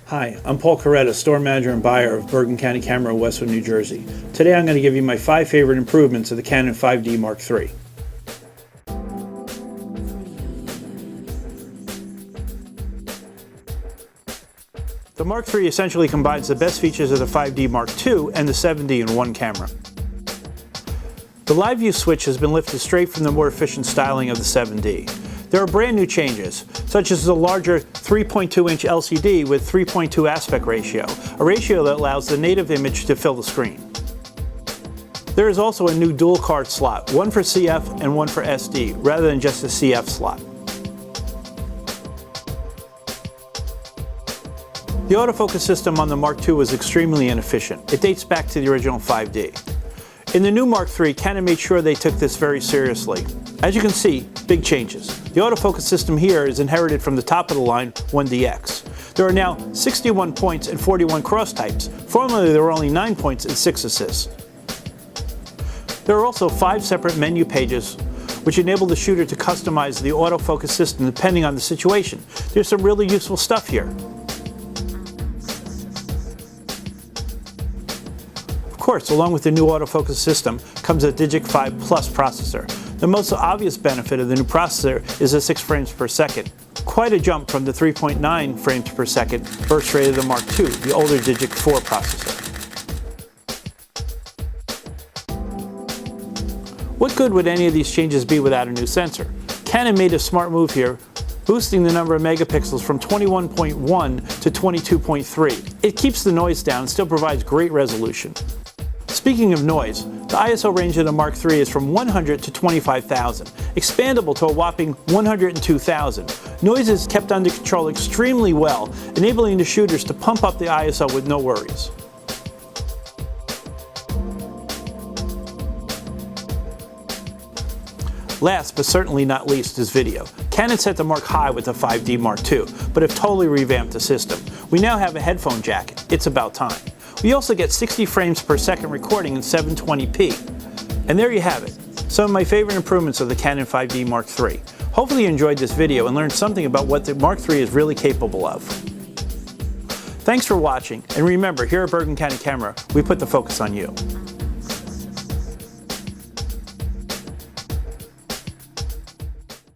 Hi, I'm Paul Coretta, store manager and buyer of Bergen County Camera in Westwood, New Jersey. Today I'm going to give you my 5 favorite improvements of the Canon 5D Mark III. The Mark III essentially combines the best features of the 5D Mark II and the 7D in one camera. The live view switch has been lifted straight from the more efficient styling of the 7D. There are brand new changes, such as the larger 3.2-inch LCD with 3.2 aspect ratio, a ratio that allows the native image to fill the screen. There is also a new dual card slot, one for CF and one for SD, rather than just a CF slot. The autofocus system on the Mark II was extremely inefficient. It dates back to the original 5D. In the new Mark III, Canon made sure they took this very seriously. As you can see, big changes. The autofocus system here is inherited from the top of the line 1DX. There are now 61 points and 41 cross types. Formerly there were only 9 points and 6 assists. There are also 5 separate menu pages which enable the shooter to customize the autofocus system depending on the situation. There's some really useful stuff here. Of course, along with the new autofocus system comes a Digic 5 Plus processor. The most obvious benefit of the new processor is the 6 frames per second. Quite a jump from the 3.9 frames per second burst rate of the Mark II, the older Digic 4 processor. What good would any of these changes be without a new sensor? Canon made a smart move here, boosting the number of megapixels from 21.1 to 22.3. It keeps the noise down and still provides great resolution. Speaking of noise, the ISO range of the Mark III is from 100 to 25,000, expandable to a whopping 102,000. Noise is kept under control extremely well, enabling the shooters to pump up the ISO with no worries. Last but certainly not least is video. Canon set the mark high with the 5D Mark II, but have totally revamped the system. We now have a headphone jack. It's about time. We also get 60 frames per second recording in 720p. And there you have it, some of my favorite improvements of the Canon 5D Mark III. Hopefully you enjoyed this video and learned something about what the Mark III is really capable of. Thanks for watching, and remember, here at Bergen County Camera, we put the focus on you.